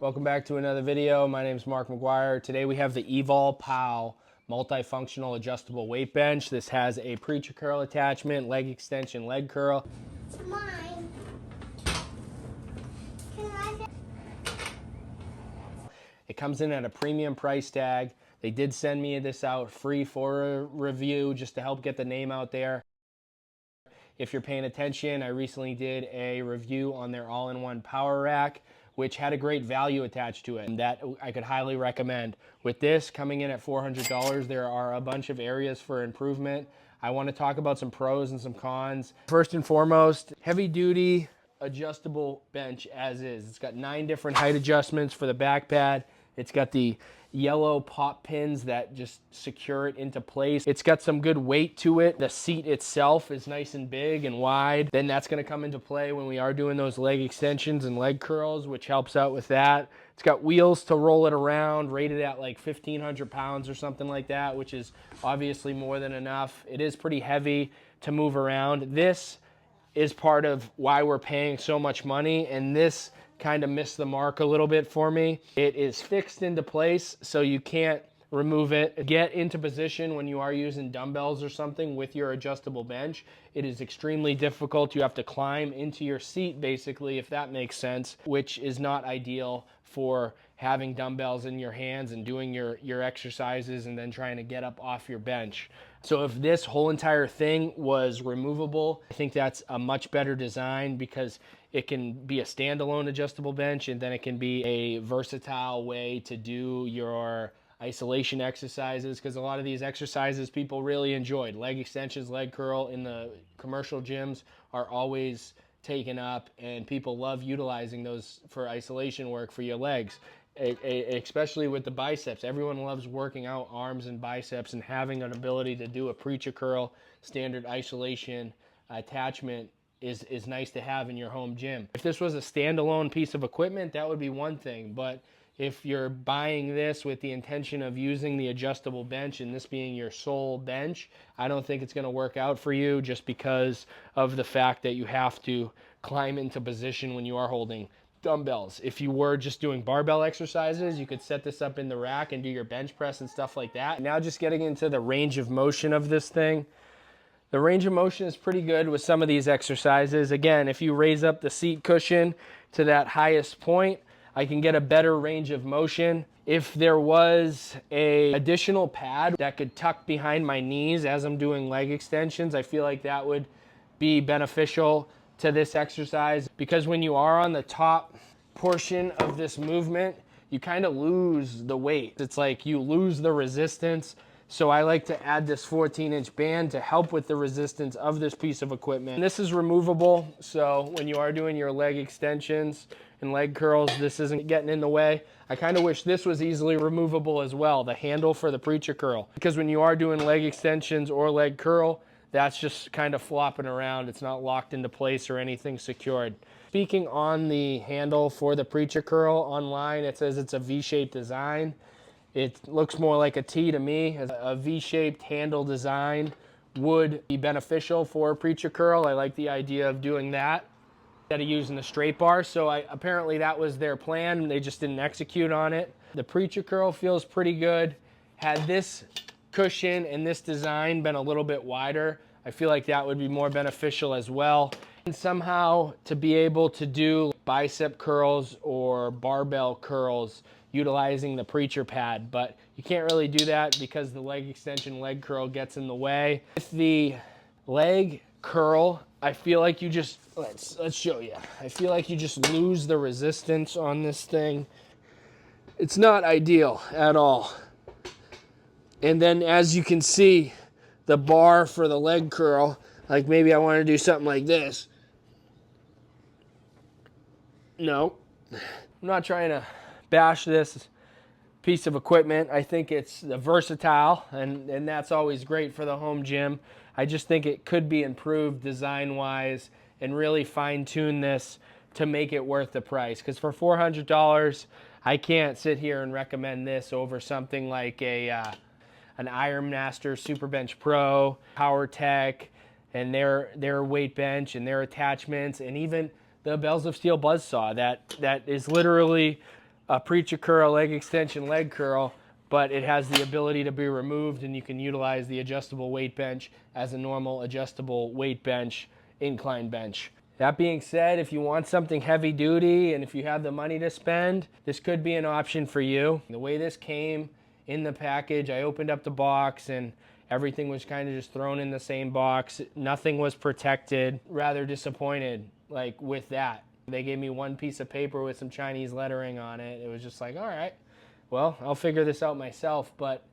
Welcome back to another video. My name is Mark McGuire. Today we have the EvolPow Multi-functional adjustable weight bench. This has a preacher curl attachment, leg extension, leg curl. It's mine. It comes in at a premium price tag. They did send me this out free for a review just to help get the name out there. If you're paying attention, I recently did a review on their all-in-one power rack, which had a great value attached to it, and that I could highly recommend. With this coming in at $400, there are a bunch of areas for improvement. I want to talk about some pros and some cons. First and foremost, heavy duty adjustable bench as is. It's got 9 different height adjustments for the back pad. It's got the yellow pop pins that just secure it into place. It's got some good weight to it. The seat itself is nice and big and wide. Then that's going to come into play when we are doing those leg extensions and leg curls, which helps out with that. It's got wheels to roll it around, rated at like 1,500 pounds or something like that, which is obviously more than enough. It is pretty heavy to move around. This is part of why we're paying so much money, and this kind of missed the mark a little bit for me. It is fixed into place, so you can't remove it. Get into position when you are using dumbbells or something with your adjustable bench. It is extremely difficult. You have to climb into your seat, basically, if that makes sense, which is not ideal for having dumbbells in your hands and doing your exercises and then trying to get up off your bench. So if this whole entire thing was removable, I think that's a much better design, because it can be a standalone adjustable bench, and then it can be a versatile way to do your isolation exercises, because a lot of these exercises people really enjoyed. Leg extensions, leg curl in the commercial gyms are always taken up, and people love utilizing those for isolation work for your legs, especially with the biceps. Everyone loves working out arms and biceps, and having an ability to do a preacher curl standard isolation attachment is nice to have in your home gym. If this was a standalone piece of equipment, that would be one thing, but if you're buying this with the intention of using the adjustable bench and this being your sole bench, I don't think it's going to work out for you, just because of the fact that you have to climb into position when you are holding dumbbells. If you were just doing barbell exercises, you could set this up in the rack and do your bench press and stuff like that. Now just getting into the range of motion of this thing. The range of motion is pretty good with some of these exercises. Again, if you raise up the seat cushion to that highest point, I can get a better range of motion. If there was an additional pad that could tuck behind my knees as I'm doing leg extensions, I feel like that would be beneficial to this exercise, because when you are on the top portion of this movement, you kind of lose the weight. It's like you lose the resistance. So I like to add this 14-inch band to help with the resistance of this piece of equipment. And this is removable, so when you are doing your leg extensions and leg curls, this isn't getting in the way. I kind of wish this was easily removable as well, the handle for the preacher curl, because when you are doing leg extensions or leg curl, that's just kind of flopping around. It's not locked into place or anything secured. Speaking on the handle for the preacher curl, online it says it's a V-shaped design. It looks more like a T to me. A V-shaped handle design would be beneficial for a preacher curl. I like the idea of doing that instead of using the straight bar. So apparently that was their plan. They just didn't execute on it. The preacher curl feels pretty good. Had this cushion and this design been a little bit wider, I feel like that would be more beneficial as well. And somehow to be able to do bicep curls or barbell curls utilizing the preacher pad, but you can't really do that because the leg extension, leg curl gets in the way. With the leg curl, I feel like you just, let's show you. I feel like you just lose the resistance on this thing. It's not ideal at all. And then as you can see, the bar for the leg curl, like maybe I want to do something like this. No, I'm not trying to bash this piece of equipment. I think it's versatile, and that's always great for the home gym. I just think it could be improved design-wise and really fine-tune this to make it worth the price. Because for $400, I can't sit here and recommend this over something like an Iron Master Superbench Pro, Power Tech, and their weight bench and their attachments, and even the Bells of Steel Buzzsaw that is literally a preacher curl, leg extension, leg curl, but it has the ability to be removed, and you can utilize the adjustable weight bench as a normal adjustable weight bench, incline bench. That being said, if you want something heavy duty and if you have the money to spend, this could be an option for you. The way this came in the package, I opened up the box and everything was kind of just thrown in the same box. Nothing was protected. Rather disappointed like with that. They gave me one piece of paper with some Chinese lettering on it. It was just like, all right, well, I'll figure this out myself. But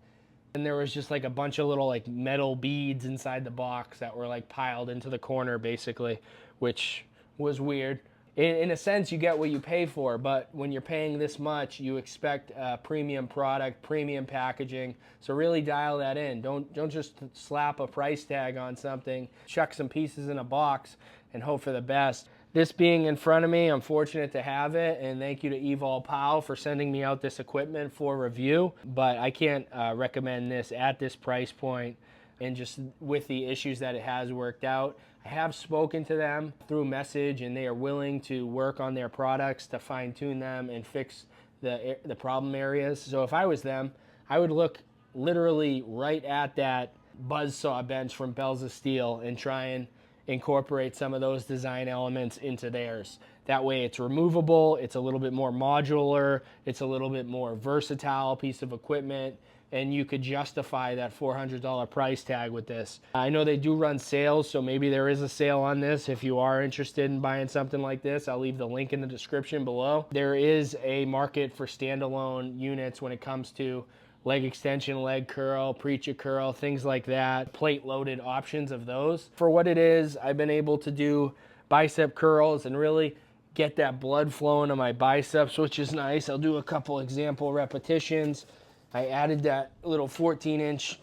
then there was just like a bunch of little like metal beads inside the box that were like piled into the corner basically, which was weird. In a sense, you get what you pay for, but when you're paying this much, you expect a premium product, premium packaging. So really dial that in. Don't just slap a price tag on something, chuck some pieces in a box, and hope for the best. This being in front of me, I'm fortunate to have it, and thank you to EvolPow for sending me out this equipment for review. But I can't recommend this at this price point, and just with the issues that it has worked out. I have spoken to them through message, and they are willing to work on their products to fine tune them and fix the problem areas. So if I was them, I would look literally right at that buzzsaw bench from Bells of Steel and try and incorporate some of those design elements into theirs. That way it's removable, it's a little bit more modular, it's a little bit more versatile piece of equipment, and you could justify that $400 price tag with this. I know they do run sales, so maybe there is a sale on this. If you are interested in buying something like this, I'll leave the link in the description below. There is a market for standalone units when it comes to leg extension, leg curl, preacher curl, things like that, plate loaded options of those. For what it is, I've been able to do bicep curls and really get that blood flowing to my biceps, which is nice. I'll do a couple example repetitions. I added that little 14-inch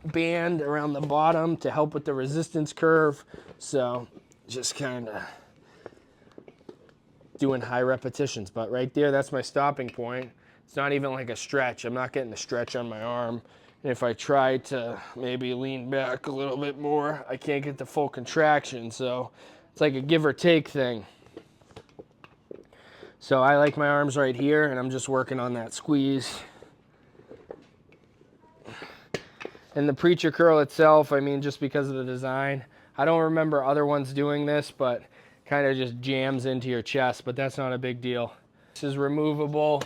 band around the bottom to help with the resistance curve. So just kind of doing high repetitions, but right there, that's my stopping point. It's not even like a stretch. I'm not getting a stretch on my arm. And if I try to maybe lean back a little bit more, I can't get the full contraction. So it's like a give or take thing. So I like my arms right here, and I'm just working on that squeeze. And the preacher curl itself, I mean, just because of the design, I don't remember other ones doing this, but kind of just jams into your chest, but that's not a big deal. This is removable.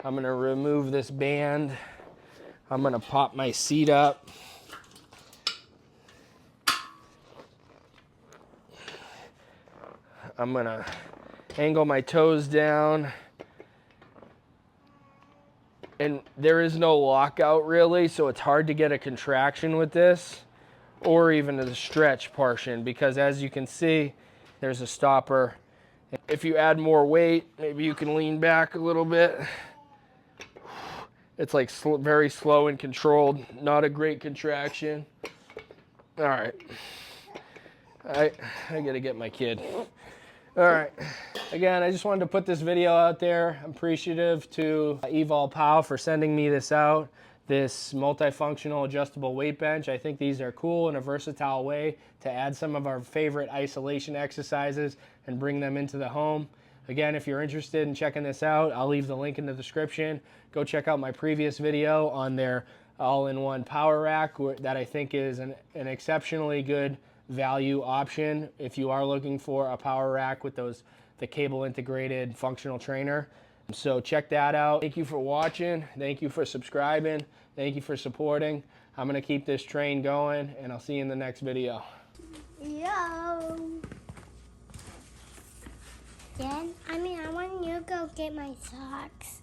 I'm gonna remove this band. I'm gonna pop my seat up. I'm gonna angle my toes down. And there is no lockout really, so it's hard to get a contraction with this, or even a stretch portion, because as you can see, there's a stopper. If you add more weight, maybe you can lean back a little bit. It's like very slow and controlled, not a great contraction. All right, I gotta get my kid. All right, again, I just wanted to put this video out there. I'm appreciative to EvolPow for sending me this out, this multifunctional adjustable weight bench. I think these are cool in a versatile way to add some of our favorite isolation exercises and bring them into the home. Again, if you're interested in checking this out, I'll leave the link in the description. Go check out my previous video on their all-in-one power rack that I think is an exceptionally good value option if you are looking for a power rack with the cable integrated functional trainer. So check that out. Thank you for watching. Thank you for subscribing. Thank you for supporting. I'm gonna keep this train going, and I'll see you in the next video. Yo. Then, I want you to go get my socks.